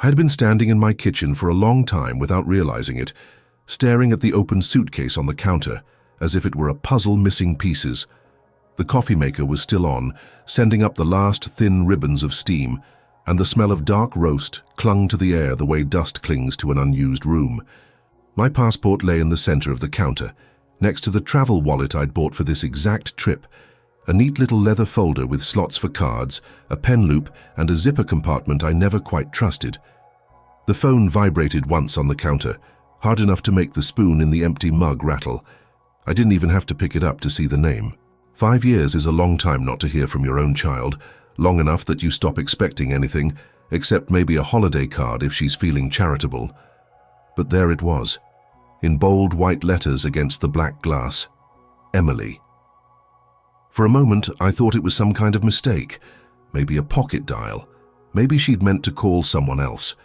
I had been standing in my kitchen for a long time without realizing it, staring at the open suitcase on the counter, as if it were a puzzle missing pieces. The coffee maker was still on, sending up the last thin ribbons of steam, and the smell of dark roast clung to the air the way dust clings to an unused room. My passport lay in the center of the counter, next to the travel wallet I'd bought for this exact trip, a neat little leather folder with slots for cards, a pen loop, and a zipper compartment I never quite trusted. The phone vibrated once on the counter, hard enough to make the spoon in the empty mug rattle. I didn't even have to pick it up to see the name. 5 years is a long time not to hear from your own child, long enough that you stop expecting anything, except maybe a holiday card if she's feeling charitable. But there it was, in bold white letters against the black glass. Emily. For a moment, I thought it was some kind of mistake, maybe a pocket dial. Maybe she'd meant to call someone else.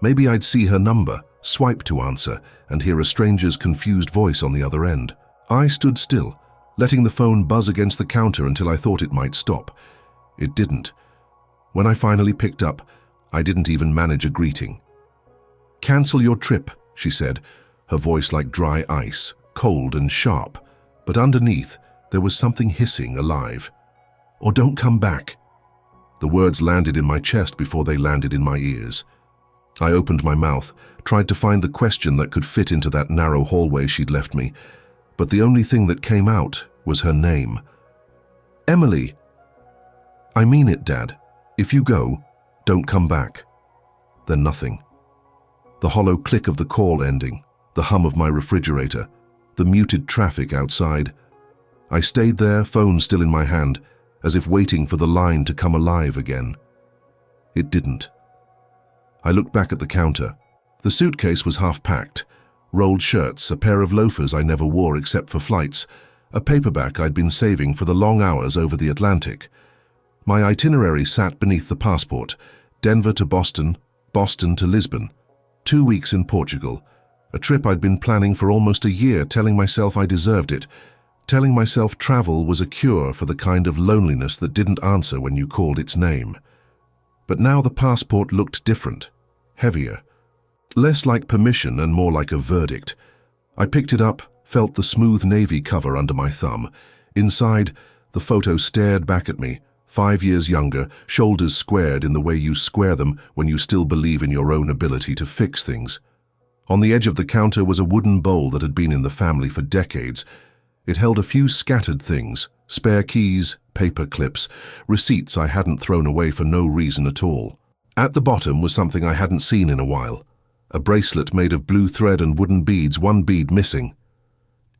Maybe I'd see her number, swipe to answer, and hear a stranger's confused voice on the other end. I stood still, letting the phone buzz against the counter until I thought it might stop. It didn't. When I finally picked up, I didn't even manage a greeting. "Cancel your trip," she said, her voice like dry ice, cold and sharp, but underneath there was something hissing, alive. "Or don't come back." The words landed in my chest before they landed in my ears. I opened my mouth, tried to find the question that could fit into that narrow hallway she'd left me, but the only thing that came out was her name. "Emily." "I mean it, Dad. If you go, don't come back." Then nothing. The hollow click of the call ending, the hum of my refrigerator, the muted traffic outside. I stayed there, phone still in my hand, as if waiting for the line to come alive again. It didn't. I looked back at the counter. The suitcase was half-packed. Rolled shirts, a pair of loafers I never wore except for flights, a paperback I'd been saving for the long hours over the Atlantic. My itinerary sat beneath the passport: Denver to Boston, Boston to Lisbon. 2 weeks in Portugal, a trip I'd been planning for almost a year, telling myself I deserved it, telling myself travel was a cure for the kind of loneliness that didn't answer when you called its name. But now the passport looked different, heavier, less like permission and more like a verdict. I picked it up, felt the smooth navy cover under my thumb. Inside, the photo stared back at me, 5 years younger, shoulders squared in the way you square them when you still believe in your own ability to fix things. On the edge of the counter was a wooden bowl that had been in the family for decades. It held a few scattered things: spare keys, paper clips, receipts I hadn't thrown away for no reason at all. At the bottom was something I hadn't seen in a while: a bracelet made of blue thread and wooden beads, one bead missing.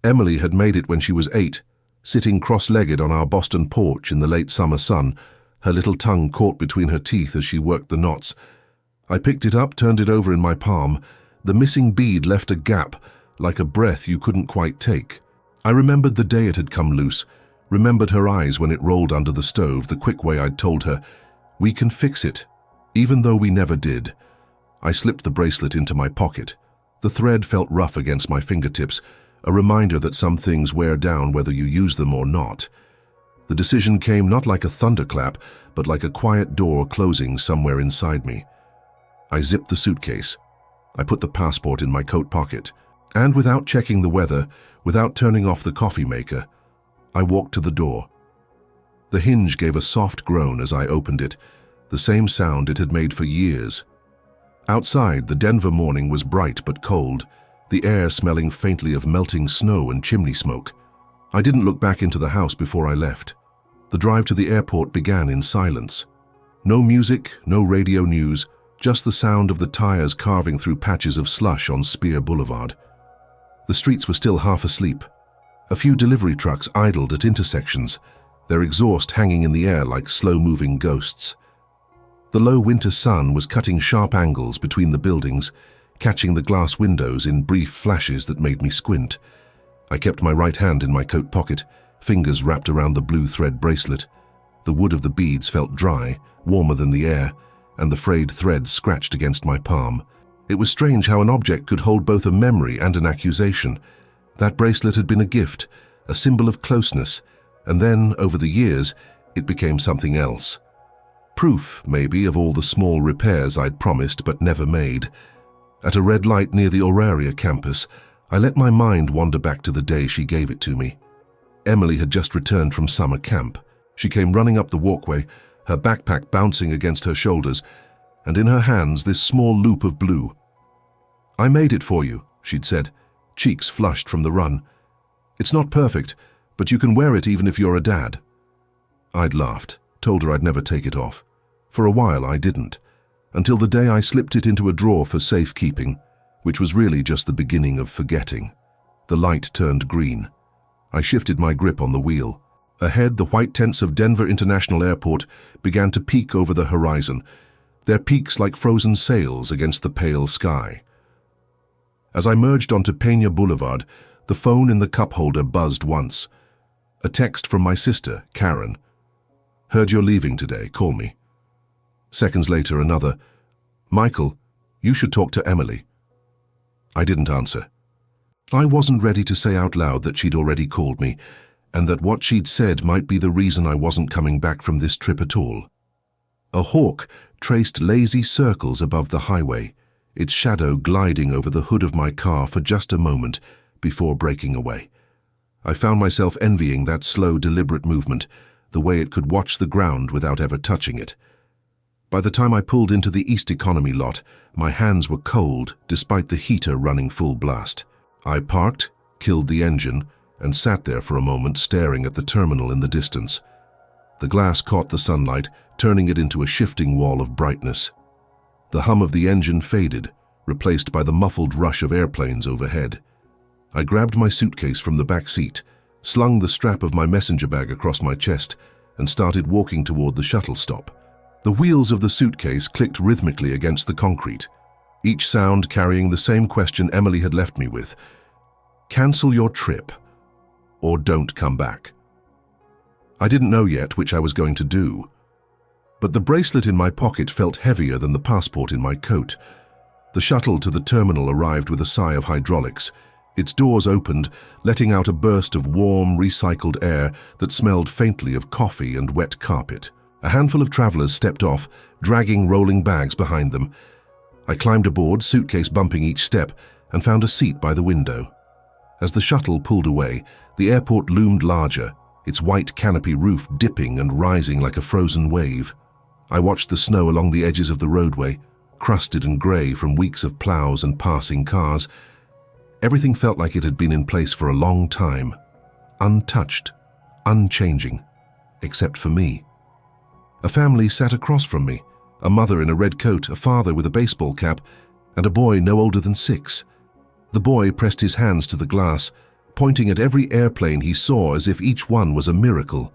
Emily had made it when she was 8, sitting cross-legged on our Boston porch in the late summer sun, her little tongue caught between her teeth as she worked the knots. I picked it up, turned it over in my palm. The missing bead left a gap, like a breath you couldn't quite take. I remembered the day it had come loose, remembered her eyes when it rolled under the stove, the quick way I'd told her, "We can fix it," even though we never did. I slipped the bracelet into my pocket. The thread felt rough against my fingertips, a reminder that some things wear down whether you use them or not. The decision came not like a thunderclap, but like a quiet door closing somewhere inside me. I zipped the suitcase. I put the passport in my coat pocket, and without checking the weather, without turning off the coffee maker, I walked to the door. The hinge gave a soft groan as I opened it, the same sound it had made for years. Outside, the Denver morning was bright but cold, the air smelling faintly of melting snow and chimney smoke. I didn't look back into the house before I left. The drive to the airport began in silence. No music, no radio news, just the sound of the tires carving through patches of slush on Spear Boulevard. The streets were still half asleep. A few delivery trucks idled at intersections, their exhaust hanging in the air like slow-moving ghosts. The low winter sun was cutting sharp angles between the buildings, catching the glass windows in brief flashes that made me squint. I kept my right hand in my coat pocket, fingers wrapped around the blue thread bracelet. The wood of the beads felt dry, warmer than the air, and the frayed threads scratched against my palm. It was strange how an object could hold both a memory and an accusation. That bracelet had been a gift, a symbol of closeness, and then, over the years, it became something else. Proof, maybe, of all the small repairs I'd promised but never made. At a red light near the Auraria campus, I let my mind wander back to the day she gave it to me. Emily had just returned from summer camp. She came running up the walkway, her backpack bouncing against her shoulders, and in her hands this small loop of blue. "I made it for you," she'd said, cheeks flushed from the run. "It's not perfect, but you can wear it even if you're a dad." I'd laughed, told her I'd never take it off. For a while I didn't, until the day I slipped it into a drawer for safekeeping, which was really just the beginning of forgetting. The light turned green. I shifted my grip on the wheel. Ahead, the white tents of Denver International Airport began to peek over the horizon, their peaks like frozen sails against the pale sky. As I merged onto Peña Boulevard, the phone in the cup holder buzzed once. A text from my sister, Karen. "Heard you're leaving today, call me." Seconds later, another. "Michael, you should talk to Emily." I didn't answer. I wasn't ready to say out loud that she'd already called me, and that what she'd said might be the reason I wasn't coming back from this trip at all. A hawk traced lazy circles above the highway, its shadow gliding over the hood of my car for just a moment before breaking away. I found myself envying that slow, deliberate movement, the way it could watch the ground without ever touching it. By the time I pulled into the East Economy lot, my hands were cold despite the heater running full blast. I parked, killed the engine, and sat there for a moment staring at the terminal in the distance. The glass caught the sunlight, turning it into a shifting wall of brightness. The hum of the engine faded, replaced by the muffled rush of airplanes overhead. I grabbed my suitcase from the back seat, slung the strap of my messenger bag across my chest, and started walking toward the shuttle stop. The wheels of the suitcase clicked rhythmically against the concrete, each sound carrying the same question Emily had left me with. Cancel your trip, or don't come back. I didn't know yet which I was going to do, but the bracelet in my pocket felt heavier than the passport in my coat. The shuttle to the terminal arrived with a sigh of hydraulics. Its doors opened, letting out a burst of warm, recycled air that smelled faintly of coffee and wet carpet. A handful of travelers stepped off, dragging rolling bags behind them. I climbed aboard, suitcase bumping each step, and found a seat by the window. As the shuttle pulled away, the airport loomed larger, its white canopy roof dipping and rising like a frozen wave. I watched the snow along the edges of the roadway, crusted and grey from weeks of plows and passing cars. Everything felt like it had been in place for a long time, untouched, unchanging, except for me. A family sat across from me, a mother in a red coat, a father with a baseball cap, and a boy no older than 6. The boy pressed his hands to the glass, pointing at every airplane he saw as if each one was a miracle.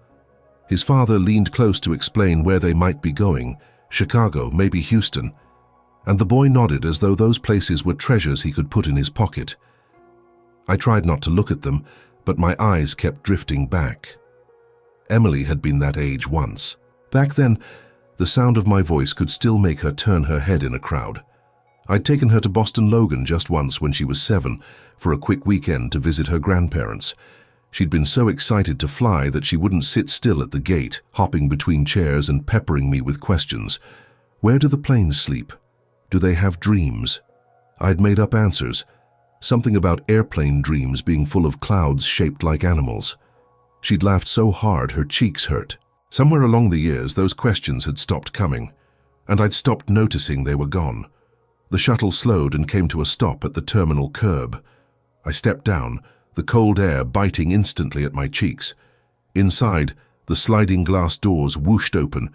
His father leaned close to explain where they might be going, Chicago, maybe Houston, and the boy nodded as though those places were treasures he could put in his pocket. I tried not to look at them, but my eyes kept drifting back. Emily had been that age once. Back then, the sound of my voice could still make her turn her head in a crowd. I'd taken her to Boston Logan just once when she was 7 for a quick weekend to visit her grandparents. She'd been so excited to fly that she wouldn't sit still at the gate, hopping between chairs and peppering me with questions. Where do the planes sleep? Do they have dreams? I'd made up answers. Something about airplane dreams being full of clouds shaped like animals. She'd laughed so hard her cheeks hurt. Somewhere along the years, those questions had stopped coming, and I'd stopped noticing they were gone. The shuttle slowed and came to a stop at the terminal curb. I stepped down, the cold air biting instantly at my cheeks. Inside, the sliding glass doors whooshed open,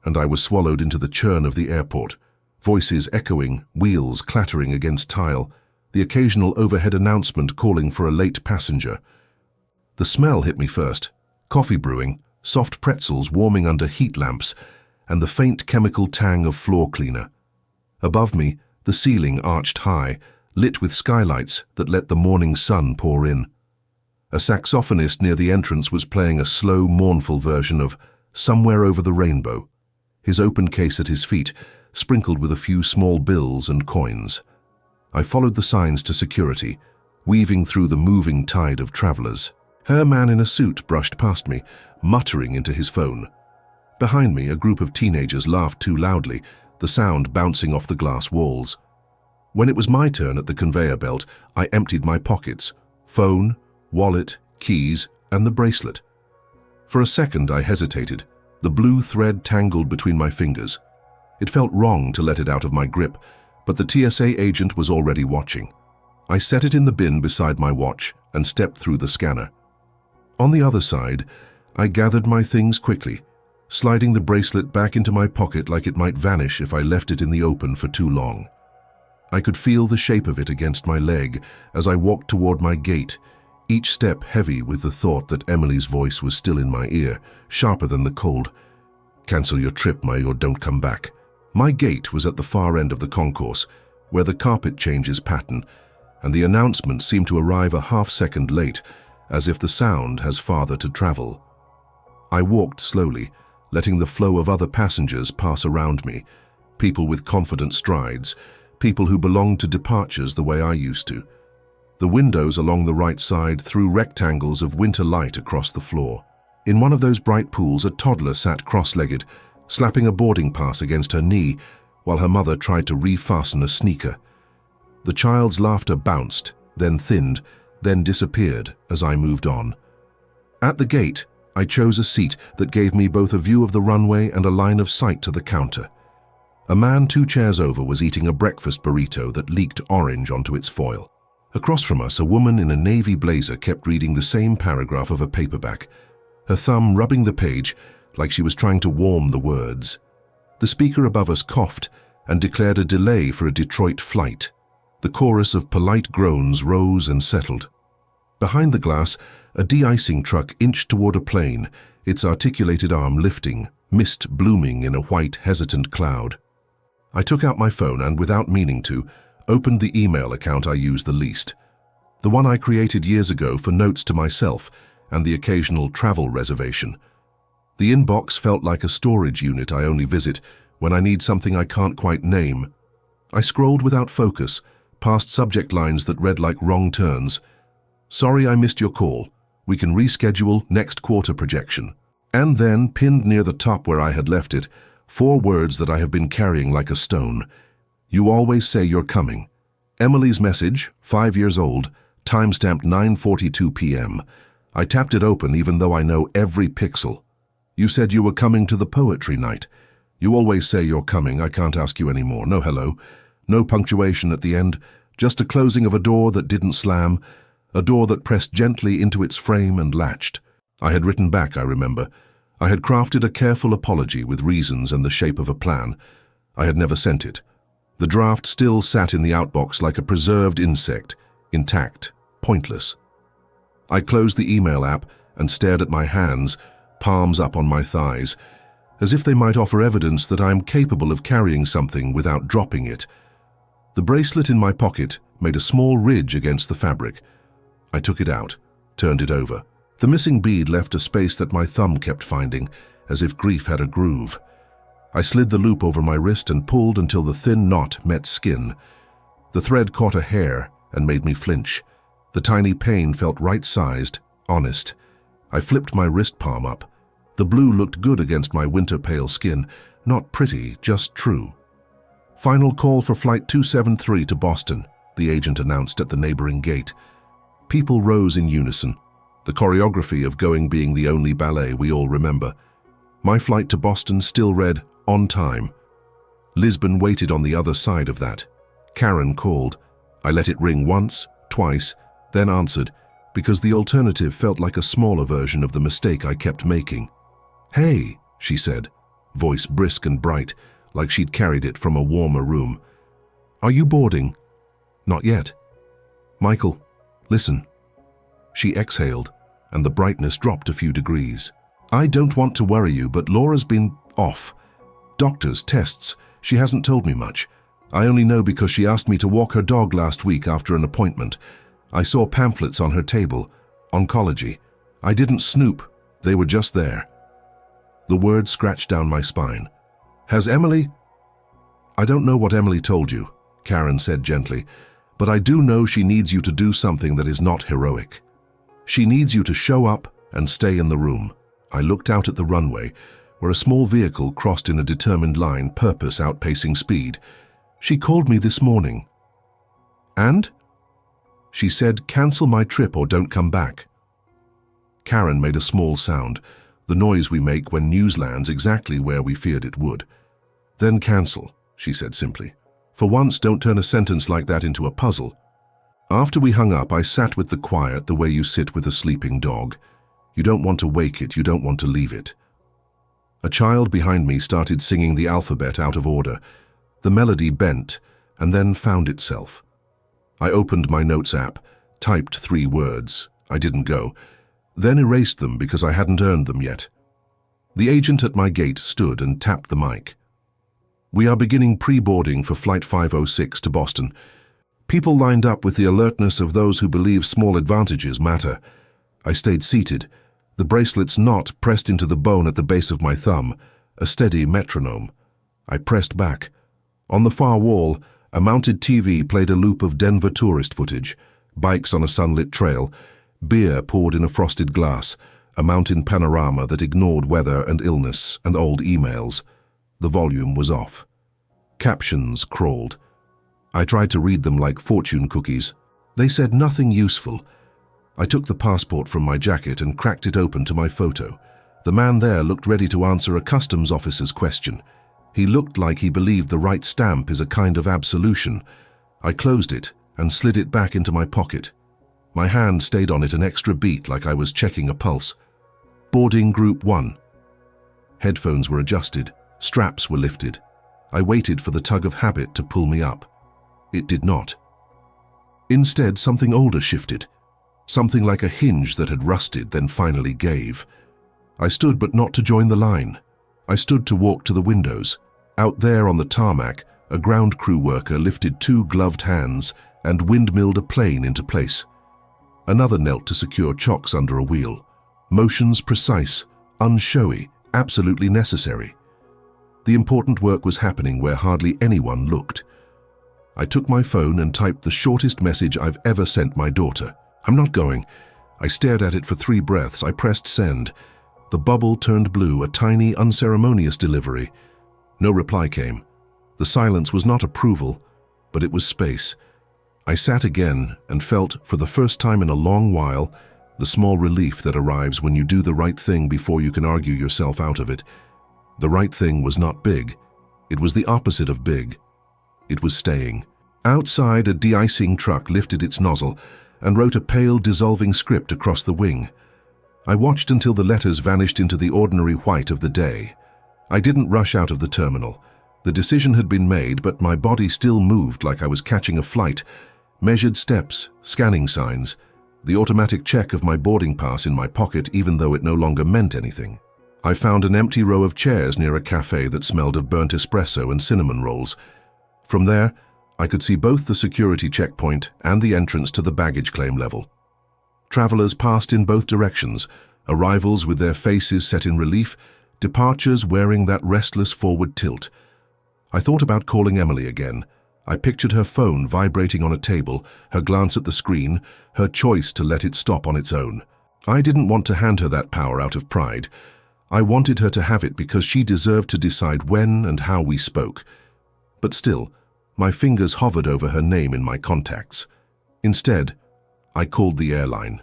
and I was swallowed into the churn of the airport, voices echoing, wheels clattering against tile, the occasional overhead announcement calling for a late passenger. The smell hit me first, coffee brewing, soft pretzels warming under heat lamps, and the faint chemical tang of floor cleaner. Above me, the ceiling arched high, lit with skylights that let the morning sun pour in. A saxophonist near the entrance was playing a slow, mournful version of Somewhere Over the Rainbow, his open case at his feet, sprinkled with a few small bills and coins. I followed the signs to security, weaving through the moving tide of travelers. Her man in a suit brushed past me, muttering into his phone. Behind me, a group of teenagers laughed too loudly, the sound bouncing off the glass walls. When it was my turn at the conveyor belt, I emptied my pockets: phone, wallet, keys, and the bracelet. For a second I hesitated, the blue thread tangled between my fingers. It felt wrong to let it out of my grip, but the TSA agent was already watching. I set it in the bin beside my watch and stepped through the scanner. On the other side, I gathered my things quickly, sliding the bracelet back into my pocket like it might vanish if I left it in the open for too long. I could feel the shape of it against my leg as I walked toward my gate, each step heavy with the thought that Emily's voice was still in my ear, sharper than the cold. "Cancel your trip, or don't come back." My gate was at the far end of the concourse, where the carpet changes pattern, and the announcement seemed to arrive a half-second late, as if the sound has farther to travel. I walked slowly, letting the flow of other passengers pass around me, people with confident strides, people who belonged to departures the way I used to. The windows along the right side threw rectangles of winter light across the floor. In one of those bright pools, a toddler sat cross-legged, slapping a boarding pass against her knee, while her mother tried to refasten a sneaker. The child's laughter bounced, then thinned, then disappeared as I moved on. At the gate, I chose a seat that gave me both a view of the runway and a line of sight to the counter. A man 2 chairs over was eating a breakfast burrito that leaked orange onto its foil. Across from us, a woman in a navy blazer kept reading the same paragraph of a paperback, her thumb rubbing the page like she was trying to warm the words. The speaker above us coughed and declared a delay for a Detroit flight. The chorus of polite groans rose and settled. Behind the glass, a de-icing truck inched toward a plane, its articulated arm lifting, mist blooming in a white, hesitant cloud. I took out my phone and, without meaning to, opened the email account I use the least. The one I created years ago for notes to myself and the occasional travel reservation. The inbox felt like a storage unit I only visit when I need something I can't quite name. I scrolled without focus, past subject lines that read like wrong turns. "Sorry I missed your call. We can reschedule next quarter projection." And then, pinned near the top where I had left it, 4 words that I have been carrying like a stone. "You always say you're coming. Emily's message, 5 years old, timestamped 9:42 p.m. I tapped it open even though I know every pixel. You said you were coming to the poetry night. You always say you're coming. I can't ask you anymore. No hello. No punctuation at the end. Just a closing of a door that didn't slam, a door that pressed gently into its frame and latched. I had written back, I remember. I had crafted a careful apology with reasons and the shape of a plan. I had never sent it. The draft still sat in the outbox like a preserved insect, intact, pointless. I closed the email app and stared at my hands, palms up on my thighs, as if they might offer evidence that I am capable of carrying something without dropping it. The bracelet in my pocket made a small ridge against the fabric. I took it out, turned it over. The missing bead left a space that my thumb kept finding, as if grief had a groove. I slid the loop over my wrist and pulled until the thin knot met skin. The thread caught a hair and made me flinch. The tiny pain felt right-sized, honest. I flipped my wrist palm up. The blue looked good against my winter-pale skin, not pretty, just true. "Final call for Flight 273 to Boston," the agent announced at the neighboring gate. People rose in unison, the choreography of going being the only ballet we all remember. My flight to Boston still read, "On time." Lisbon waited on the other side of that. Karen called. I let it ring once, twice, then answered, because the alternative felt like a smaller version of the mistake I kept making. "Hey," she said, voice brisk and bright, like she'd carried it from a warmer room. "Are you boarding?" "Not yet." "Michael, listen." She exhaled, and the brightness dropped a few degrees. "I don't want to worry you, but Laura's been off. Doctors, tests, she hasn't told me much. I only know because she asked me to walk her dog last week after an appointment. I saw pamphlets on her table, oncology. I didn't snoop, they were just there." The words scratched down my spine. "Has Emily—" "I don't know what Emily told you," Karen said gently, "but I do know she needs you to do something that is not heroic. She needs you to show up and stay in the room." I looked out at the runway, where a small vehicle crossed in a determined line, purpose outpacing speed. She called me this morning. And? She said, cancel my trip or don't come back. Karen made a small sound, the noise we make when news lands exactly where we feared it would. Then cancel, she said simply. For once, don't turn a sentence like that into a puzzle. After we hung up, I sat with the quiet the way you sit with a sleeping dog. You don't want to wake it, you don't want to leave it. A child behind me started singing the alphabet out of order. The melody bent and then found itself. I opened my notes app, typed 3 words. I didn't go, then erased them because I hadn't earned them yet. The agent at my gate stood and tapped the mic. We are beginning pre-boarding for Flight 506 to Boston. People lined up with the alertness of those who believe small advantages matter. I stayed seated, the bracelet's knot pressed into the bone at the base of my thumb, a steady metronome. I pressed back. On the far wall, a mounted TV played a loop of Denver tourist footage, bikes on a sunlit trail, beer poured in a frosted glass, a mountain panorama that ignored weather and illness and old emails. The volume was off. Captions crawled. I tried to read them like fortune cookies. They said nothing useful. I took the passport from my jacket and cracked it open to my photo. The man there looked ready to answer a customs officer's question. He looked like he believed the right stamp is a kind of absolution. I closed it and slid it back into my pocket. My hand stayed on it an extra beat like I was checking a pulse. Boarding Group 1. Headphones were adjusted. Straps were lifted. I waited for the tug of habit to pull me up. It did not. Instead, something older shifted. Something like a hinge that had rusted, then finally gave. I stood, but not to join the line. I stood to walk to the windows. Out there on the tarmac, a ground crew worker lifted 2 gloved hands and windmilled a plane into place. Another knelt to secure chocks under a wheel. Motions precise, unshowy, absolutely necessary. The important work was happening where hardly anyone looked. I took my phone and typed the shortest message I've ever sent my daughter. I'm not going. I stared at it for 3 breaths. I pressed send. The bubble turned blue, a tiny, unceremonious delivery. No reply came. The silence was not approval, but it was space. I sat again and felt, for the first time in a long while, the small relief that arrives when you do the right thing before you can argue yourself out of it. The right thing was not big. It was the opposite of big. It was staying. Outside, a de-icing truck lifted its nozzle and wrote a pale, dissolving script across the wing. I watched until the letters vanished into the ordinary white of the day. I didn't rush out of the terminal. The decision had been made, but my body still moved like I was catching a flight. Measured steps, scanning signs, the automatic check of my boarding pass in my pocket even though it no longer meant anything. I found an empty row of chairs near a cafe that smelled of burnt espresso and cinnamon rolls. From there, I could see both the security checkpoint and the entrance to the baggage claim level. Travelers passed in both directions, arrivals with their faces set in relief, departures wearing that restless forward tilt. I thought about calling Emily again. I pictured her phone vibrating on a table, her glance at the screen, her choice to let it stop on its own. I didn't want to hand her that power out of pride. I wanted her to have it because she deserved to decide when and how we spoke. But still, my fingers hovered over her name in my contacts. Instead, I called the airline.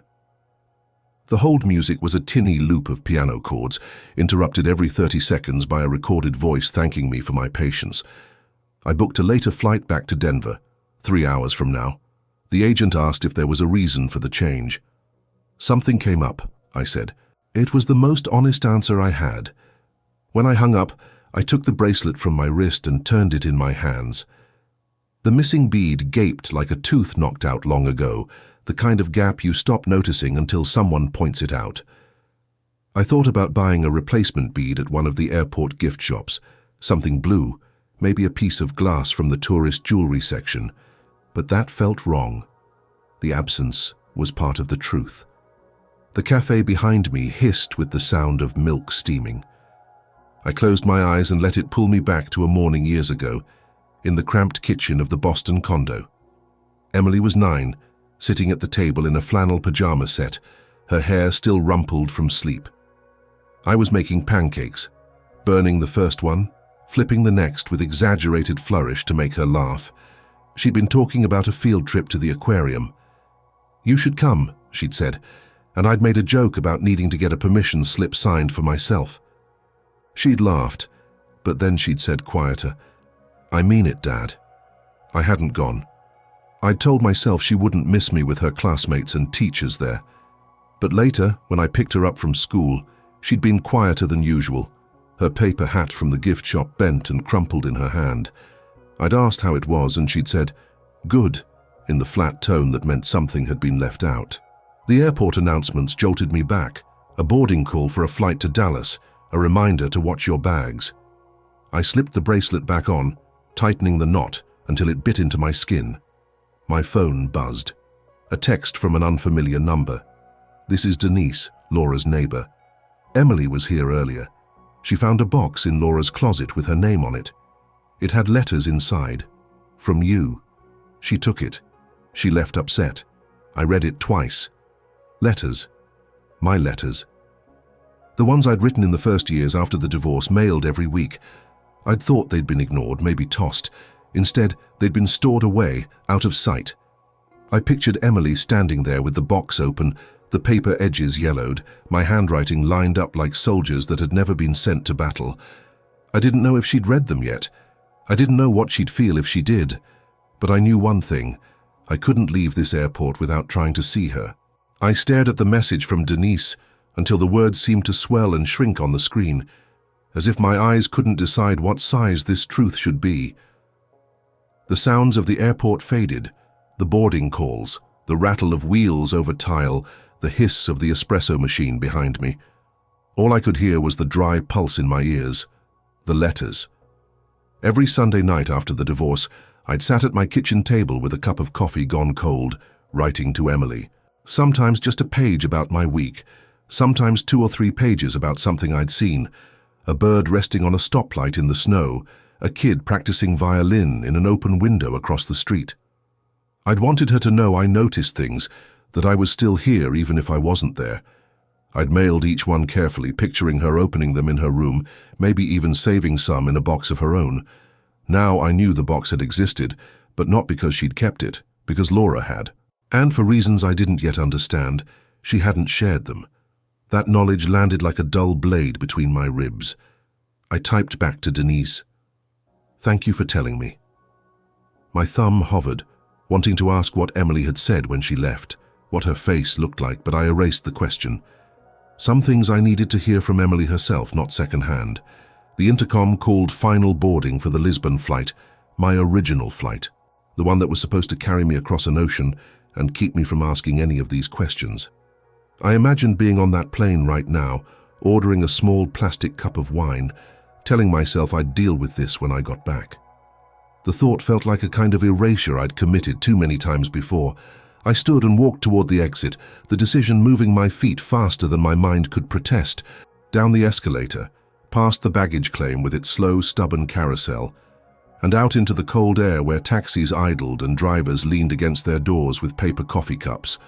The hold music was a tinny loop of piano chords, interrupted every 30 seconds by a recorded voice thanking me for my patience. I booked a later flight back to Denver, 3 hours from now. The agent asked if there was a reason for the change. Something came up, I said. It was the most honest answer I had. When I hung up, I took the bracelet from my wrist and turned it in my hands. The missing bead gaped like a tooth knocked out long ago, the kind of gap you stop noticing until someone points it out. I thought about buying a replacement bead at one of the airport gift shops, something blue, maybe a piece of glass from the tourist jewelry section, but that felt wrong. The absence was part of the truth. The cafe behind me hissed with the sound of milk steaming. I closed my eyes and let it pull me back to a morning years ago, in the cramped kitchen of the Boston condo. Emily was 9, sitting at the table in a flannel pajama set, her hair still rumpled from sleep. I was making pancakes. burning the first one, flipping the next with exaggerated flourish to make her laugh. She'd been talking about a field trip to the aquarium. "You should come," she'd said, and I'd made a joke about needing to get a permission slip signed for myself. She'd laughed, but then she'd said quieter, "I mean it, Dad." I hadn't gone. I'd told myself she wouldn't miss me with her classmates and teachers there. But later, when I picked her up from school, she'd been quieter than usual, her paper hat from the gift shop bent and crumpled in her hand. I'd asked how it was, and she'd said, "Good," in the flat tone that meant something had been left out. The airport announcements jolted me back, a boarding call for a flight to Dallas, a reminder to watch your bags. I slipped the bracelet back on, tightening the knot until it bit into my skin. My phone buzzed. A text from an unfamiliar number. "This is Denise, Laura's neighbor. Emily was here earlier. She found a box in Laura's closet with her name on it. It had letters inside. From you. She took it. She left upset. I read it twice. Letters. My letters. The ones I'd written in the first years after the divorce, mailed every week. I'd thought they'd been ignored, maybe tossed. Instead, they'd been stored away, out of sight. I pictured Emily standing there with the box open, the paper edges yellowed, my handwriting lined up like soldiers that had never been sent to battle. I didn't know if she'd read them yet. I didn't know what she'd feel if she did. But I knew one thing. I couldn't leave this airport without trying to see her. I stared at the message from Denise until the words seemed to swell and shrink on the screen, as if my eyes couldn't decide what size this truth should be. The sounds of the airport faded, the boarding calls, the rattle of wheels over tile, the hiss of the espresso machine behind me. All I could hear was the dry pulse in my ears, the letters. Every Sunday night after the divorce, I'd sat at my kitchen table with a cup of coffee gone cold, writing to Emily. Sometimes just a page about my week, sometimes 2 or 3 pages about something I'd seen. A bird resting on a stoplight in the snow, a kid practicing violin in an open window across the street. I'd wanted her to know I noticed things, that I was still here even if I wasn't there. I'd mailed each one carefully, picturing her opening them in her room, maybe even saving some in a box of her own. Now I knew the box had existed, but not because she'd kept it, because Laura had. And for reasons I didn't yet understand, she hadn't shared them. That knowledge landed like a dull blade between my ribs. I typed back to Denise, "Thank you for telling me." My thumb hovered, wanting to ask what Emily had said when she left, what her face looked like, but I erased the question. Some things I needed to hear from Emily herself, not secondhand. The intercom called final boarding for the Lisbon flight, my original flight, the one that was supposed to carry me across an ocean and keep me from asking any of these questions. I imagined being on that plane right now, ordering a small plastic cup of wine, telling myself I'd deal with this when I got back. The thought felt like a kind of erasure I'd committed too many times before. I stood and walked toward the exit, the decision moving my feet faster than my mind could protest, down the escalator, past the baggage claim with its slow, stubborn carousel, and out into the cold air where taxis idled and drivers leaned against their doors with paper coffee cups.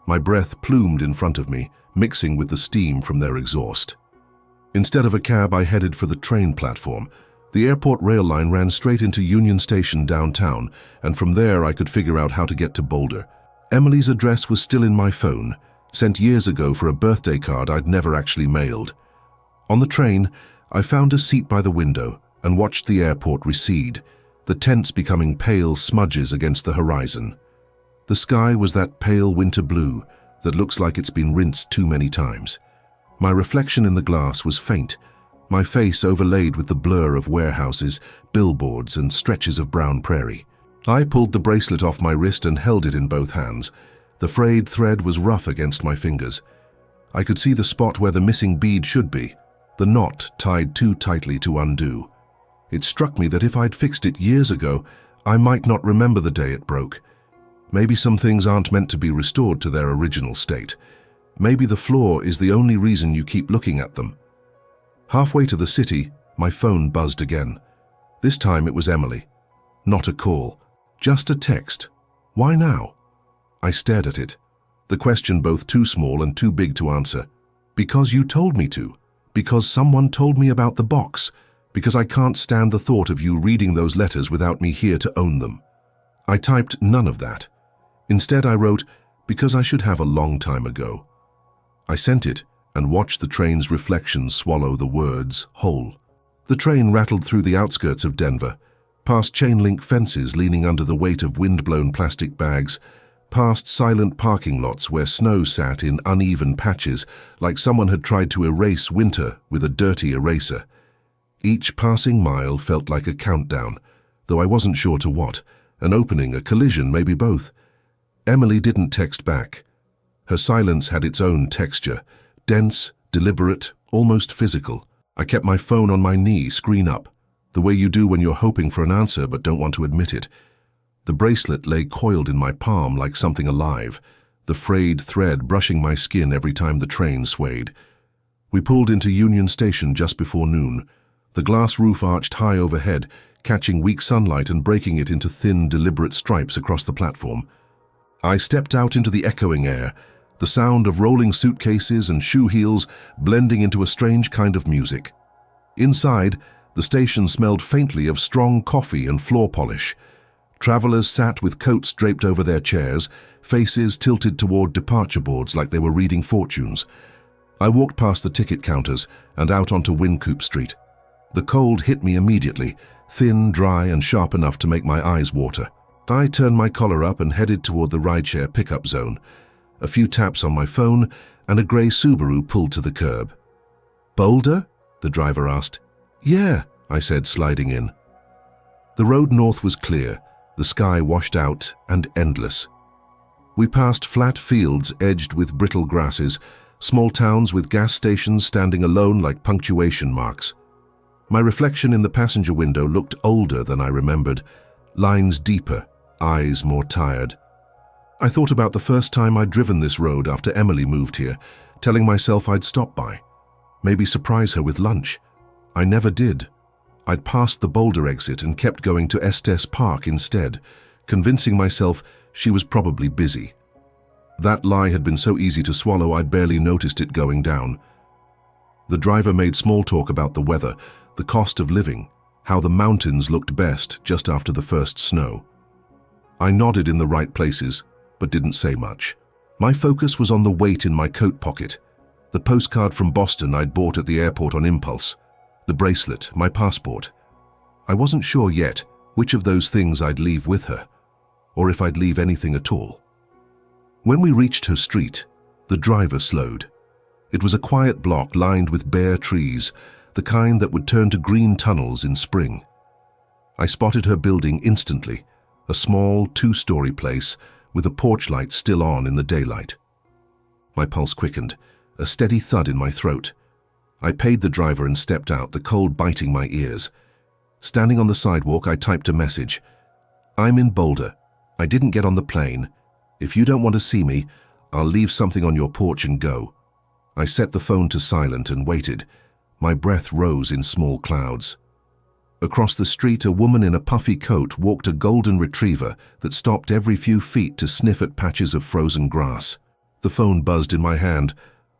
My breath plumed in front of me, mixing with the steam from their exhaust. Instead of a cab, I headed for the train platform. The airport rail line ran straight into Union Station downtown, and from there I could figure out how to get to Boulder. Emily's address was still in my phone, sent years ago for a birthday card I'd never actually mailed. On the train, I found a seat by the window and watched the airport recede, the tents becoming pale smudges against the horizon. The sky was that pale winter blue that looks like it's been rinsed too many times. My reflection in the glass was faint, my face overlaid with the blur of warehouses, billboards, and stretches of brown prairie. I pulled the bracelet off my wrist and held it in both hands. The frayed thread was rough against my fingers. I could see the spot where the missing bead should be, the knot tied too tightly to undo. It struck me that if I'd fixed it years ago, I might not remember the day it broke. Maybe some things aren't meant to be restored to their original state. Maybe the flaw is the only reason you keep looking at them. Halfway to the city, my phone buzzed again. This time it was Emily. Not a call, just a text. Why now? I stared at it, the question both too small and too big to answer. Because you told me to. Because someone told me about the box. Because I can't stand the thought of you reading those letters without me here to own them. I typed none of that. Instead, I wrote, because I should have a long time ago. I sent it and watched the train's reflection swallow the words whole. The train rattled through the outskirts of Denver, past chain-link fences leaning under the weight of wind-blown plastic bags, past silent parking lots where snow sat in uneven patches like someone had tried to erase winter with a dirty eraser. Each passing mile felt like a countdown, though I wasn't sure to what, an opening, a collision, maybe both. Emily didn't text back. Her silence had its own texture, dense, deliberate, almost physical. I kept my phone on my knee, screen up, the way you do when you're hoping for an answer but don't want to admit it. The bracelet lay coiled in my palm like something alive, the frayed thread brushing my skin every time the train swayed. We pulled into Union Station just before noon. The glass roof arched high overhead, catching weak sunlight and breaking it into thin, deliberate stripes across the platform. I stepped out into the echoing air, the sound of rolling suitcases and shoe heels blending into a strange kind of music. Inside, the station smelled faintly of strong coffee and floor polish. Travelers sat with coats draped over their chairs, faces tilted toward departure boards like they were reading fortunes. I walked past the ticket counters and out onto Wynkoop Street. The cold hit me immediately, thin, dry, and sharp enough to make my eyes water. I turned my collar up and headed toward the rideshare pickup zone. A few taps on my phone, and a grey Subaru pulled to the curb. "Boulder?" the driver asked. "Yeah," I said, sliding in. The road north was clear, the sky washed out and endless. We passed flat fields edged with brittle grasses, small towns with gas stations standing alone like punctuation marks. My reflection in the passenger window looked older than I remembered, lines deeper, eyes more tired. I thought about the first time I'd driven this road after Emily moved here, telling myself I'd stop by, maybe surprise her with lunch. I never did. I'd passed the Boulder exit and kept going to Estes Park instead, convincing myself she was probably busy. That lie had been so easy to swallow I'd barely noticed it going down. The driver made small talk about the weather, the cost of living, how the mountains looked best just after the first snow. I nodded in the right places, but didn't say much. My focus was on the weight in my coat pocket, the postcard from Boston I'd bought at the airport on impulse, the bracelet, my passport. I wasn't sure yet which of those things I'd leave with her, or if I'd leave anything at all. When we reached her street, the driver slowed. It was a quiet block lined with bare trees, the kind that would turn to green tunnels in spring. I spotted her building instantly, a small two-story place with a porch light still on in the daylight. My pulse quickened, a steady thud in my throat. I paid the driver and stepped out, the cold biting my ears. Standing on the sidewalk, I typed a message. "I'm in Boulder. I didn't get on the plane. If you don't want to see me, I'll leave something on your porch and go." I set the phone to silent and waited. My breath rose in small clouds. Across the street, a woman in a puffy coat walked a golden retriever that stopped every few feet to sniff at patches of frozen grass. The phone buzzed in my hand.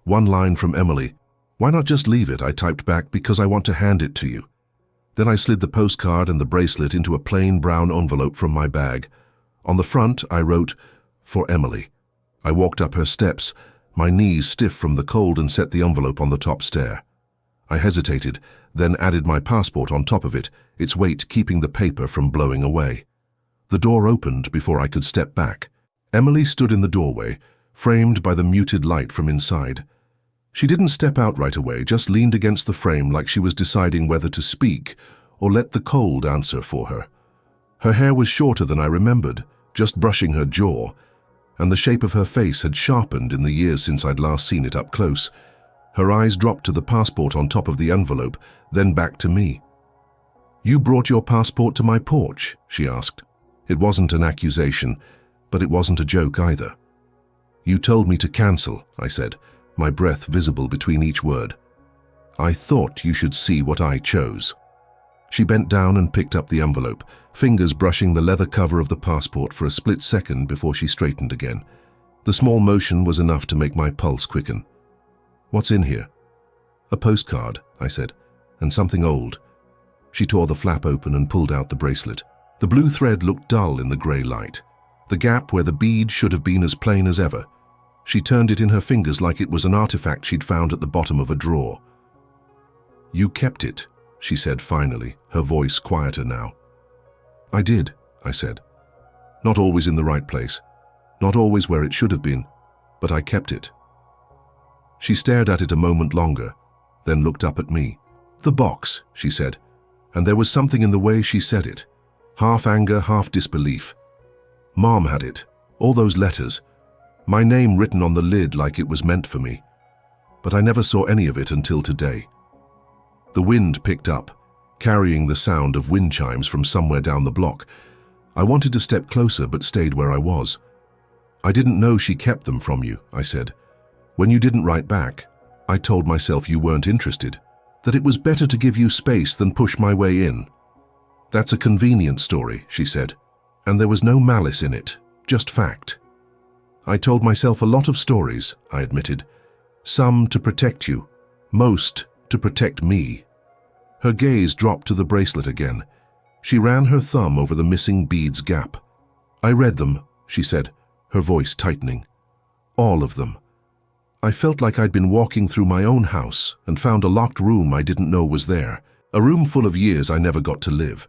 One line from Emily. "Why not just leave it?" I typed back, "because I want to hand it to you." Then I slid the postcard and the bracelet into a plain brown envelope from my bag. On the front, I wrote, "For Emily." I walked up her steps, my knees stiff from the cold, and set the envelope on the top stair. I hesitated, then added my passport on top of it, its weight keeping the paper from blowing away. The door opened before I could step back. Emily stood in the doorway, framed by the muted light from inside. She didn't step out right away, just leaned against the frame like she was deciding whether to speak or let the cold answer for her. Her hair was shorter than I remembered, just brushing her jaw, and the shape of her face had sharpened in the years since I'd last seen it up close. Her eyes dropped to the passport on top of the envelope, then back to me. "You brought your passport to my porch?" she asked. It wasn't an accusation, but it wasn't a joke either. "You told me to cancel," I said, my breath visible between each word. "I thought you should see what I chose." She bent down and picked up the envelope, fingers brushing the leather cover of the passport for a split second before she straightened again. The small motion was enough to make my pulse quicken. "What's in here?" "A postcard," I said, "and something old." She tore the flap open and pulled out the bracelet. The blue thread looked dull in the grey light. The gap where the bead should have been as plain as ever. She turned it in her fingers like it was an artifact she'd found at the bottom of a drawer. "You kept it," she said finally, her voice quieter now. "I did," I said. "Not always in the right place. Not always where it should have been, but I kept it." She stared at it a moment longer, then looked up at me. "The box," she said, and there was something in the way she said it. Half anger, half disbelief. "Mom had it, all those letters. My name written on the lid like it was meant for me. But I never saw any of it until today." The wind picked up, carrying the sound of wind chimes from somewhere down the block. I wanted to step closer but stayed where I was. "I didn't know she kept them from you," I said. "When you didn't write back, I told myself you weren't interested, that it was better to give you space than push my way in." "That's a convenient story," she said, "and there was no malice in it, just fact." "I told myself a lot of stories," I admitted. "Some to protect you, most to protect me." Her gaze dropped to the bracelet again. She ran her thumb over the missing bead's gap. "I read them," she said, her voice tightening. "All of them. I felt like I'd been walking through my own house and found a locked room I didn't know was there, a room full of years I never got to live."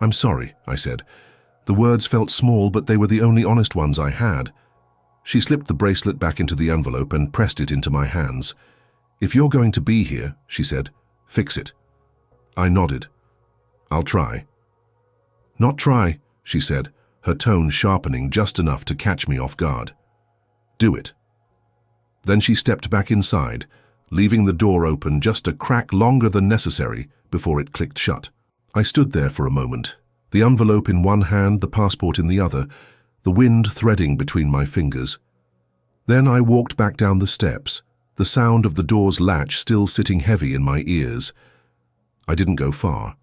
"I'm sorry," I said. The words felt small, but they were the only honest ones I had. She slipped the bracelet back into the envelope and pressed it into my hands. "If you're going to be here," she said, "fix it." I nodded. "I'll try." "Not try," she said, her tone sharpening just enough to catch me off guard. "Do it." Then she stepped back inside, leaving the door open just a crack longer than necessary before it clicked shut. I stood there for a moment, the envelope in one hand, the passport in the other, the wind threading between my fingers. Then I walked back down the steps, the sound of the door's latch still sitting heavy in my ears. I didn't go far.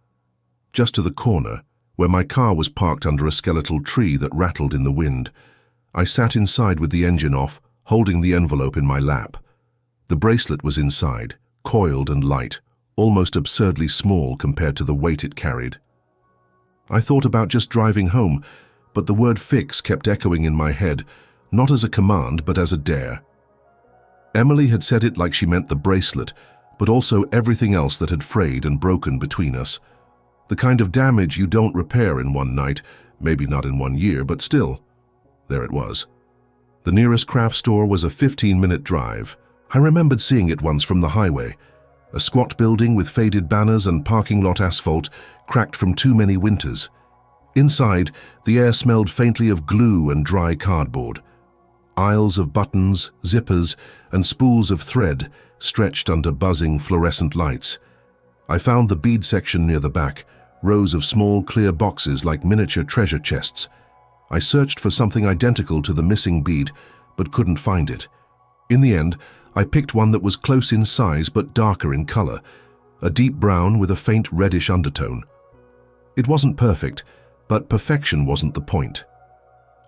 Just to the corner, where my car was parked under a skeletal tree that rattled in the wind. I sat inside with the engine off, holding the envelope in my lap. The bracelet was inside, coiled and light, almost absurdly small compared to the weight it carried. I thought about just driving home, but the word "fix" kept echoing in my head, not as a command but as a dare. Emily had said it like she meant the bracelet, but also everything else that had frayed and broken between us. The kind of damage you don't repair in one night, maybe not in 1 year, but still. There it was. The nearest craft store was a 15-minute drive. I remembered seeing it once from the highway. A squat building with faded banners and parking lot asphalt, cracked from too many winters. Inside, the air smelled faintly of glue and dry cardboard. Aisles of buttons, zippers, and spools of thread stretched under buzzing fluorescent lights. I found the bead section near the back, rows of small clear boxes like miniature treasure chests. I searched for something identical to the missing bead, but couldn't find it. In the end, I picked one that was close in size but darker in color, a deep brown with a faint reddish undertone. It wasn't perfect, but perfection wasn't the point.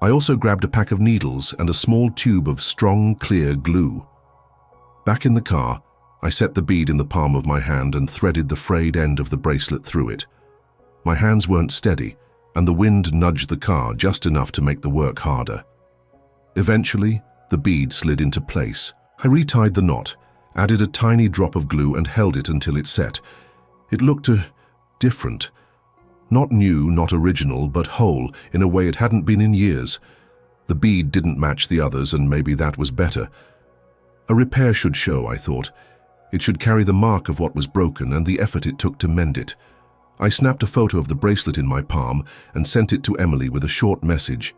I also grabbed a pack of needles and a small tube of strong, clear glue. Back in the car, I set the bead in the palm of my hand and threaded the frayed end of the bracelet through it. My hands weren't steady, and the wind nudged the car just enough to make the work harder. Eventually, the bead slid into place. I retied the knot, added a tiny drop of glue and held it until it set. It looked different. Not new, not original, but whole in a way it hadn't been in years. The bead didn't match the others, and maybe that was better. A repair should show, I thought. It should carry the mark of what was broken and the effort it took to mend it. I snapped a photo of the bracelet in my palm and sent it to Emily with a short message.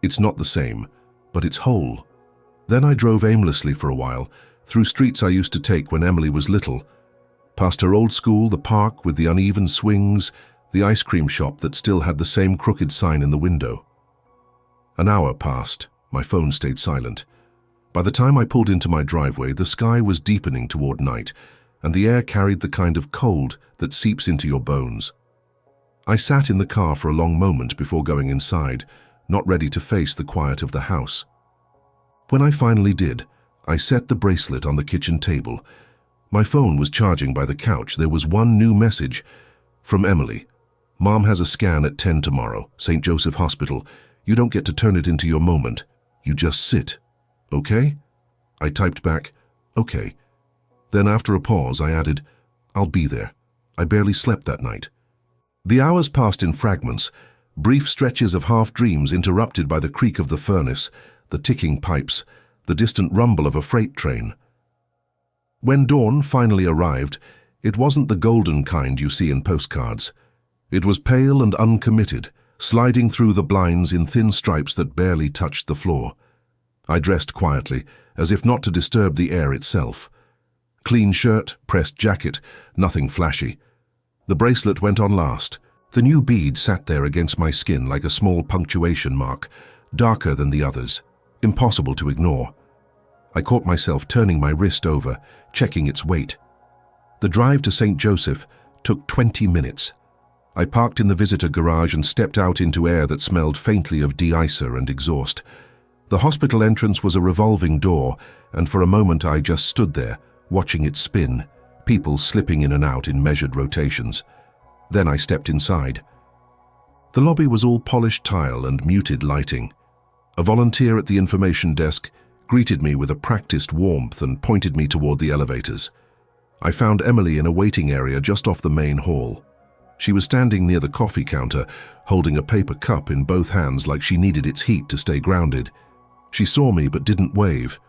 "It's not the same, but it's whole." Then I drove aimlessly for a while, through streets I used to take when Emily was little, past her old school, the park with the uneven swings, the ice cream shop that still had the same crooked sign in the window. An hour passed. My phone stayed silent. By the time I pulled into my driveway, the sky was deepening toward night, and the air carried the kind of cold that seeps into your bones. I sat in the car for a long moment before going inside, not ready to face the quiet of the house. When I finally did, I set the bracelet on the kitchen table. My phone was charging by the couch. There was one new message from Emily. Mom has a scan at 10 tomorrow, St. Joseph Hospital. You don't get to turn it into your moment. You just sit. Okay? I typed back, okay. Then after a pause, I added, I'll be there. I barely slept that night. The hours passed in fragments, brief stretches of half-dreams interrupted by the creak of the furnace, the ticking pipes, the distant rumble of a freight train. When dawn finally arrived, it wasn't the golden kind you see in postcards. It was pale and uncommitted, sliding through the blinds in thin stripes that barely touched the floor. I dressed quietly, as if not to disturb the air itself. Clean shirt, pressed jacket, nothing flashy. The bracelet went on last. The new bead sat there against my skin like a small punctuation mark, darker than the others, impossible to ignore. I caught myself turning my wrist over, checking its weight. The drive to St. Joseph took 20 minutes. I parked in the visitor garage and stepped out into air that smelled faintly of de-icer and exhaust. The hospital entrance was a revolving door, and for a moment I just stood there, watching it spin, people slipping in and out in measured rotations. Then I stepped inside. The lobby was all polished tile and muted lighting. A volunteer at the information desk greeted me with a practiced warmth and pointed me toward the elevators. I found Emily in a waiting area just off the main hall. She was standing near the coffee counter, holding a paper cup in both hands like she needed its heat to stay grounded. She saw me but didn't wave.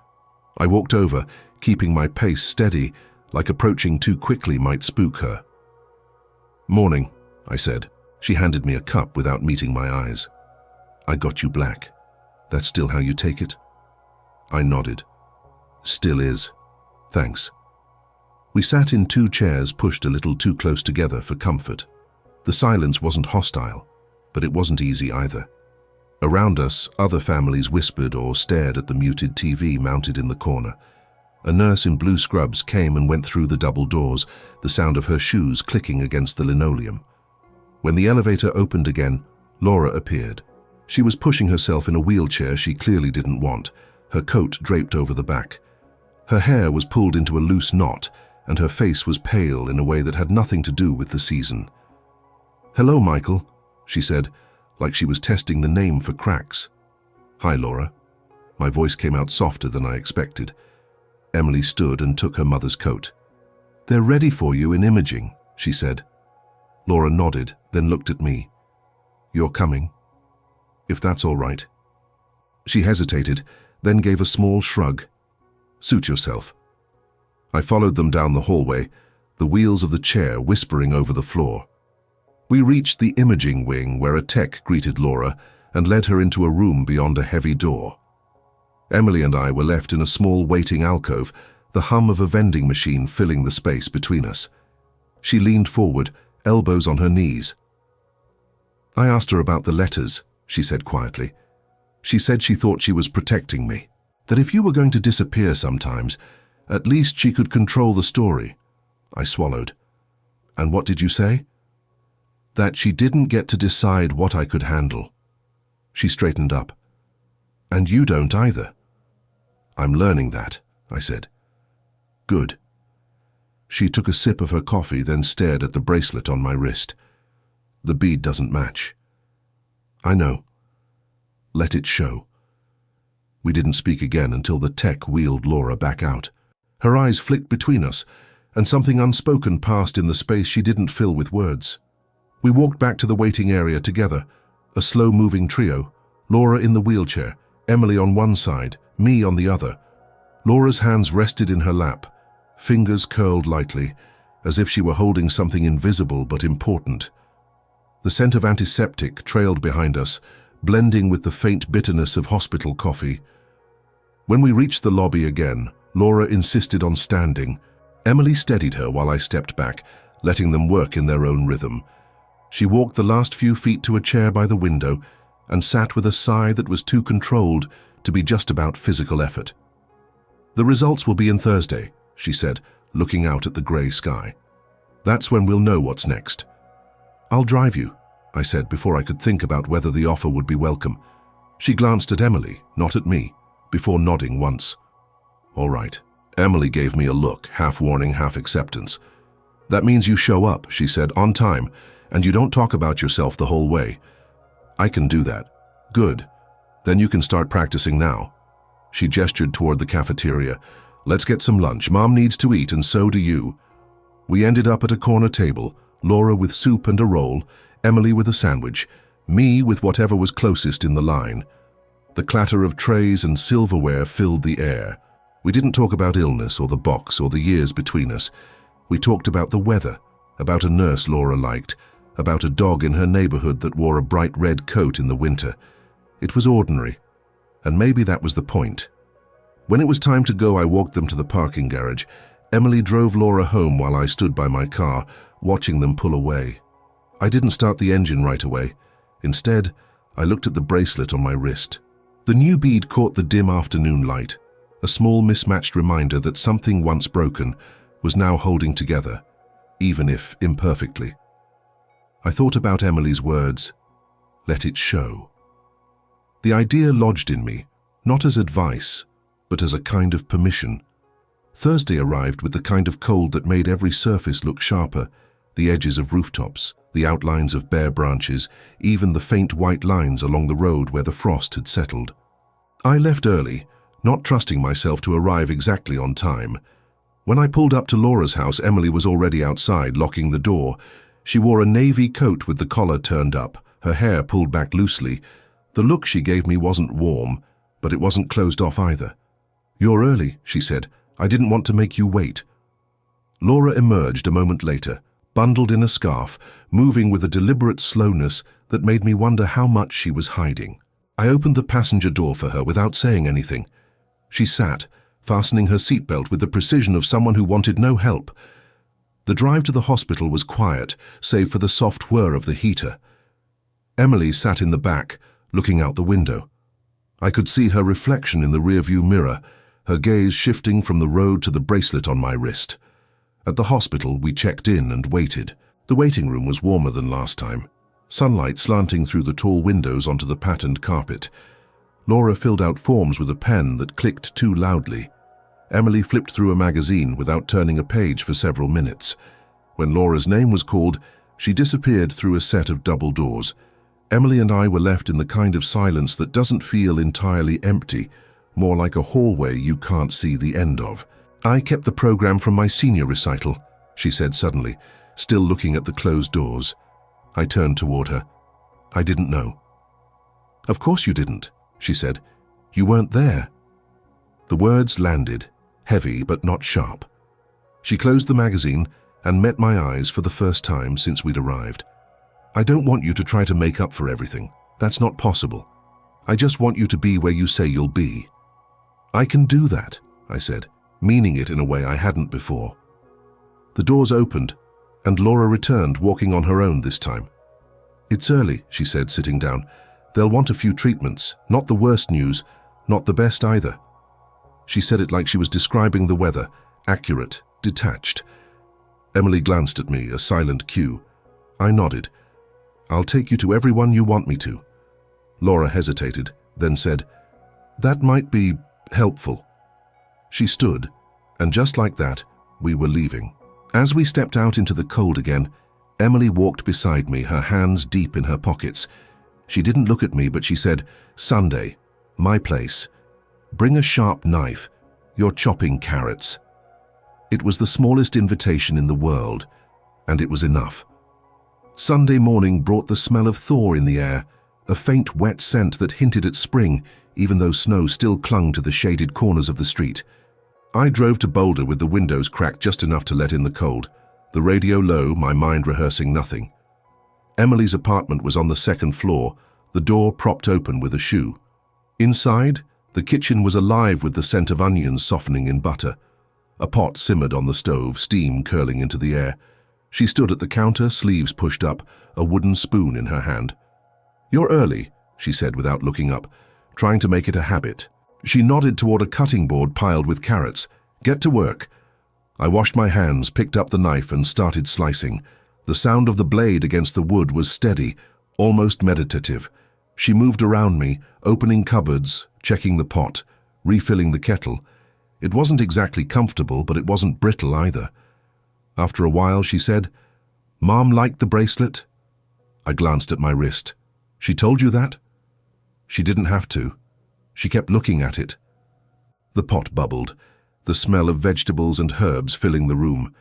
I walked over, keeping my pace steady, like approaching too quickly might spook her. "Morning," I said. She handed me a cup without meeting my eyes. "I got you black. That's still how you take it?" I nodded. "Still is. Thanks." We sat in two chairs pushed a little too close together for comfort. The silence wasn't hostile, but it wasn't easy either. Around us, other families whispered or stared at the muted TV mounted in the corner. A nurse in blue scrubs came and went through the double doors, the sound of her shoes clicking against the linoleum. When the elevator opened again, Laura appeared. She was pushing herself in a wheelchair she clearly didn't want, her coat draped over the back. Her hair was pulled into a loose knot, and her face was pale in a way that had nothing to do with the season. "Hello, Michael," she said, like she was testing the name for cracks. "Hi, Laura." My voice came out softer than I expected. Emily stood and took her mother's coat. "They're ready for you in imaging," she said. Laura nodded, then looked at me. "You're coming? If that's all right." She hesitated, then gave a small shrug. "Suit yourself." I followed them down the hallway, the wheels of the chair whispering over the floor. We reached the imaging wing where a tech greeted Laura and led her into a room beyond a heavy door. Emily and I were left in a small waiting alcove, the hum of a vending machine filling the space between us. She leaned forward, elbows on her knees. "I asked her about the letters," she said quietly. "She said she thought she was protecting me, that if you were going to disappear sometimes, at least she could control the story." I swallowed. "And what did you say?" "That she didn't get to decide what I could handle." She straightened up. "And you don't either." "I'm learning that," I said. "Good." She took a sip of her coffee, then stared at the bracelet on my wrist. "The bead doesn't match." "I know. Let it show." We didn't speak again until the tech wheeled Laura back out. Her eyes flicked between us, and something unspoken passed in the space she didn't fill with words. We walked back to the waiting area together, a slow-moving trio, Laura in the wheelchair, Emily on one side, me on the other. Laura's hands rested in her lap, fingers curled lightly, as if she were holding something invisible but important. The scent of antiseptic trailed behind us, blending with the faint bitterness of hospital coffee. When we reached the lobby again, Laura insisted on standing. Emily steadied her while I stepped back, letting them work in their own rhythm. She walked the last few feet to a chair by the window and sat with a sigh that was too controlled to be just about physical effort. "The results will be in Thursday," she said, looking out at the grey sky. "That's when we'll know what's next." "I'll drive you," I said before I could think about whether the offer would be welcome. She glanced at Emily, not at me, before nodding once. "All right." Emily gave me a look, half warning, half acceptance. "That means you show up," she said, "on time, and you don't talk about yourself the whole way." "I can do that." "Good. Then you can start practicing now." She gestured toward the cafeteria. "Let's get some lunch. Mom needs to eat, and so do you." We ended up at a corner table, Laura with soup and a roll, Emily with a sandwich, me with whatever was closest in the line. The clatter of trays and silverware filled the air. We didn't talk about illness or the box or the years between us. We talked about the weather, about a nurse Laura liked, about a dog in her neighborhood that wore a bright red coat in the winter. It was ordinary, and maybe that was the point. When it was time to go, I walked them to the parking garage. Emily drove Laura home while I stood by my car, watching them pull away. I didn't start the engine right away. Instead, I looked at the bracelet on my wrist. The new bead caught the dim afternoon light, a small mismatched reminder that something once broken was now holding together, even if imperfectly. I thought about Emily's words, "Let it show." The idea lodged in me, not as advice, but as a kind of permission. Thursday arrived with the kind of cold that made every surface look sharper, the edges of rooftops, the outlines of bare branches, even the faint white lines along the road where the frost had settled. I left early, not trusting myself to arrive exactly on time. When I pulled up to Laura's house, Emily was already outside, locking the door. She wore a navy coat with the collar turned up, her hair pulled back loosely. The look she gave me wasn't warm, but it wasn't closed off either. "You're early," she said. "I didn't want to make you wait." Laura emerged a moment later, bundled in a scarf, moving with a deliberate slowness that made me wonder how much she was hiding. I opened the passenger door for her without saying anything. She sat, fastening her seatbelt with the precision of someone who wanted no help. The drive to the hospital was quiet, save for the soft whir of the heater. Emily sat in the back, looking out the window. I could see her reflection in the rearview mirror, her gaze shifting from the road to the bracelet on my wrist. At the hospital, we checked in and waited. The waiting room was warmer than last time, sunlight slanting through the tall windows onto the patterned carpet. Laura filled out forms with a pen that clicked too loudly. Emily flipped through a magazine without turning a page for several minutes. When Laura's name was called, she disappeared through a set of double doors. Emily and I were left in the kind of silence that doesn't feel entirely empty, more like a hallway you can't see the end of. "I kept the program from my senior recital," she said suddenly, still looking at the closed doors. I turned toward her. "I didn't know." "Of course you didn't," she said. "You weren't there." The words landed, heavy but not sharp. She closed the magazine and met my eyes for the first time since we'd arrived. "I don't want you to try to make up for everything. That's not possible. I just want you to be where you say you'll be." "I can do that," I said, meaning it in a way I hadn't before. The doors opened, and Laura returned, walking on her own this time. "It's early," she said, sitting down. "They'll want a few treatments. Not the worst news, not the best either." She said it like she was describing the weather, accurate, detached. Emily glanced at me, a silent cue. I nodded. "I'll take you to everyone you want me to." Laura hesitated, then said, "That might be helpful." She stood, and just like that, we were leaving. As we stepped out into the cold again, Emily walked beside me, her hands deep in her pockets. She didn't look at me, but she said, "Sunday, my place. Bring a sharp knife. You're chopping carrots." It was the smallest invitation in the world, and it was enough. Sunday morning brought the smell of thaw in the air, a faint wet scent that hinted at spring, even though snow still clung to the shaded corners of the street. I drove to Boulder with the windows cracked just enough to let in the cold, the radio low, my mind rehearsing nothing. Emily's apartment was on the second floor, the door propped open with a shoe. Inside, the kitchen was alive with the scent of onions softening in butter. A pot simmered on the stove, steam curling into the air. She stood at the counter, sleeves pushed up, a wooden spoon in her hand. "You're early," she said without looking up, trying to make it a habit. She nodded toward a cutting board piled with carrots. "Get to work." I washed my hands, picked up the knife, and started slicing. The sound of the blade against the wood was steady, almost meditative. She moved around me, opening cupboards, checking the pot, refilling the kettle. It wasn't exactly comfortable, but it wasn't brittle either. After a while, she said, "Mom liked the bracelet?" I glanced at my wrist. "She told you that?" She didn't have to. She kept looking at it. The pot bubbled, the smell of vegetables and herbs filling the room.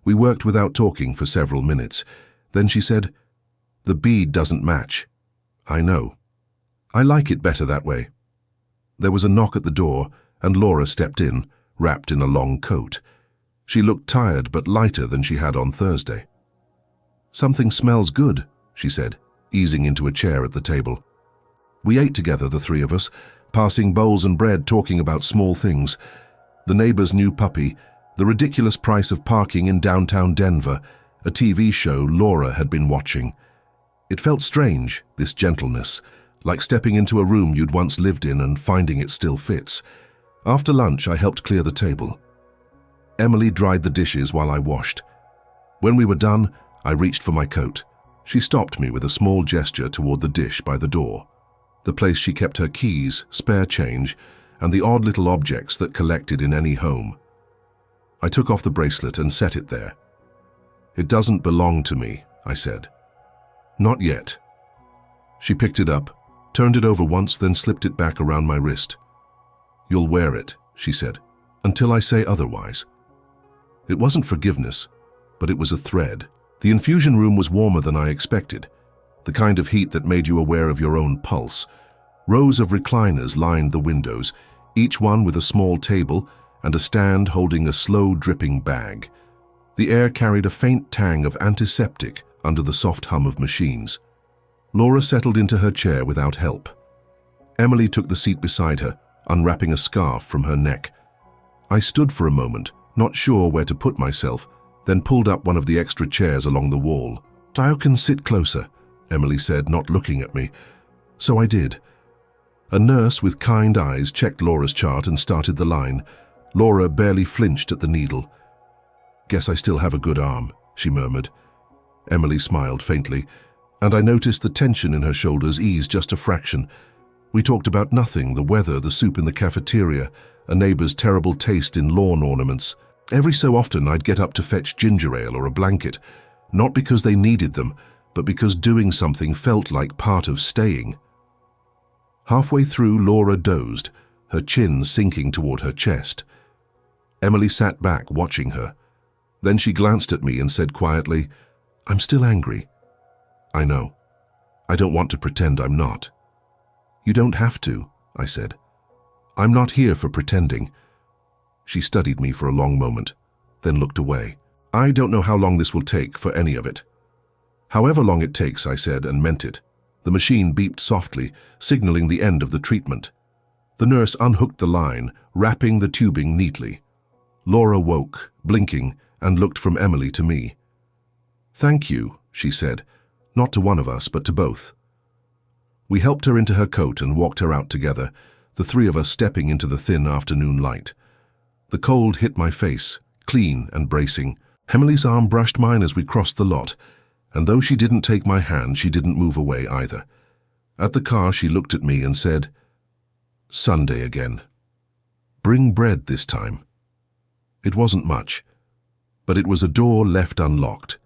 We worked without talking for several minutes. Then she said, "The bead doesn't match." "I know. I like it better that way." There was a knock at the door, and Laura stepped in, wrapped in a long coat. She looked tired but lighter than she had on Thursday. "Something smells good," she said, easing into a chair at the table. We ate together, the three of us, passing bowls and bread, talking about small things. The neighbor's new puppy, the ridiculous price of parking in downtown Denver, a TV show Laura had been watching. It felt strange, this gentleness, like stepping into a room you'd once lived in and finding it still fits. After lunch, I helped clear the table. Emily dried the dishes while I washed. When we were done, I reached for my coat. She stopped me with a small gesture toward the dish by the door, the place she kept her keys, spare change, and the odd little objects that collected in any home. I took off the bracelet and set it there. "It doesn't belong to me," I said. "Not yet." She picked it up, turned it over once, then slipped it back around my wrist. "You'll wear it," she said, "until I say otherwise." It wasn't forgiveness, but it was a thread. The infusion room was warmer than I expected, the kind of heat that made you aware of your own pulse. Rows of recliners lined the windows, each one with a small table and a stand holding a slow-dripping bag. The air carried a faint tang of antiseptic under the soft hum of machines. Laura settled into her chair without help. Emily took the seat beside her, unwrapping a scarf from her neck. I stood for a moment, not sure where to put myself, then pulled up one of the extra chairs along the wall. "You can sit closer," Emily said, not looking at me. So I did. A nurse with kind eyes checked Laura's chart and started the line. Laura barely flinched at the needle. "Guess I still have a good arm," she murmured. Emily smiled faintly, and I noticed the tension in her shoulders ease just a fraction. We talked about nothing, the weather, the soup in the cafeteria, a neighbor's terrible taste in lawn ornaments. Every so often I'd get up to fetch ginger ale or a blanket, not because they needed them, but because doing something felt like part of staying. Halfway through, Laura dozed, her chin sinking toward her chest. Emily sat back, watching her. Then she glanced at me and said quietly, "I'm still angry." "I know. I don't want to pretend I'm not." "You don't have to," I said. "I'm not here for pretending." She studied me for a long moment, then looked away. "I don't know how long this will take for any of it." "However long it takes," I said, and meant it. The machine beeped softly, signaling the end of the treatment. The nurse unhooked the line, wrapping the tubing neatly. Laura woke, blinking, and looked from Emily to me. "Thank you," she said, not to one of us, but to both. We helped her into her coat and walked her out together, the three of us stepping into the thin afternoon light. The cold hit my face, clean and bracing. Emily's arm brushed mine as we crossed the lot, and though she didn't take my hand, she didn't move away either. At the car, she looked at me and said, "Sunday again. Bring bread this time." It wasn't much, but it was a door left unlocked.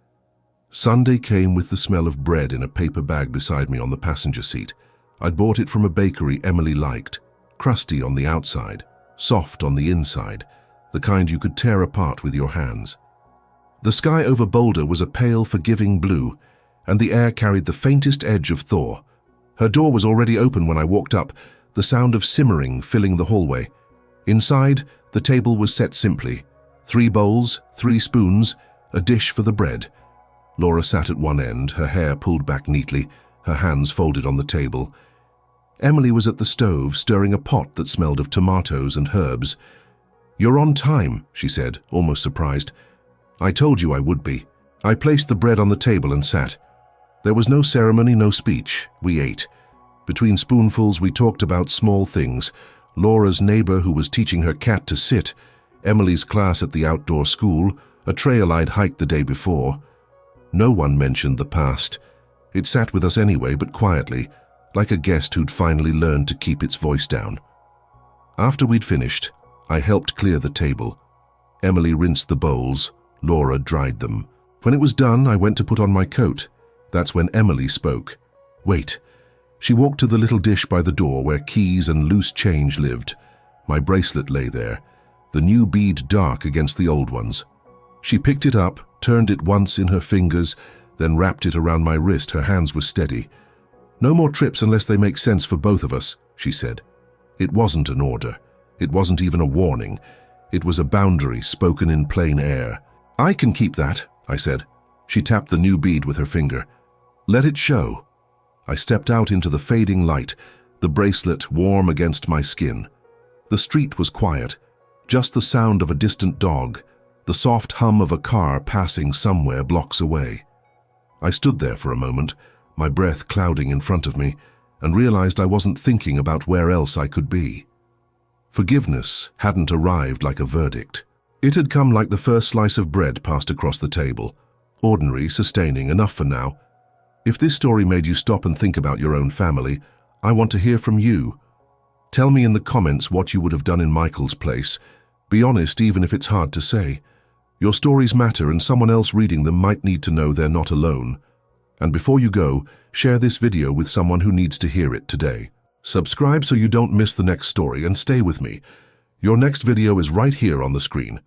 Sunday came with the smell of bread in a paper bag beside me on the passenger seat. I'd bought it from a bakery Emily liked, crusty on the outside, soft on the inside, the kind you could tear apart with your hands. The sky over Boulder was a pale, forgiving blue, and the air carried the faintest edge of thaw. Her door was already open when I walked up, the sound of simmering filling the hallway. Inside, the table was set simply. 3 bowls, 3 spoons, a dish for the bread. Laura sat at one end, her hair pulled back neatly, her hands folded on the table. Emily was at the stove, stirring a pot that smelled of tomatoes and herbs. "You're on time," she said, almost surprised. "I told you I would be." I placed the bread on the table and sat. There was no ceremony, no speech. We ate. Between spoonfuls, we talked about small things. Laura's neighbor who was teaching her cat to sit, Emily's class at the outdoor school, a trail I'd hiked the day before. No one mentioned the past. It sat with us anyway, but quietly, like a guest who'd finally learned to keep its voice down. After we'd finished, I helped clear the table. Emily rinsed the bowls, Laura dried them. When it was done, I went to put on my coat. That's when Emily spoke. Wait. She walked to the little dish by the door where keys and loose change lived. My bracelet lay there, the new bead dark against the old ones. She picked it up, turned it once in her fingers, then wrapped it around my wrist. Her hands were steady. "No more trips unless they make sense for both of us," she said. It wasn't an order. It wasn't even a warning. It was a boundary spoken in plain air. "I can keep that," I said. She tapped the new bead with her finger. "Let it show." I stepped out into the fading light, the bracelet warm against my skin. The street was quiet, just the sound of a distant dog, the soft hum of a car passing somewhere blocks away. I stood there for a moment, my breath clouding in front of me, and realized I wasn't thinking about where else I could be. Forgiveness hadn't arrived like a verdict. It had come like the first slice of bread passed across the table. Ordinary, sustaining, enough for now. If this story made you stop and think about your own family, I want to hear from you. Tell me in the comments what you would have done in Michael's place. Be honest, even if it's hard to say. Your stories matter, and someone else reading them might need to know they're not alone. And before you go, share this video with someone who needs to hear it today. Subscribe so you don't miss the next story, and stay with me. Your next video is right here on the screen.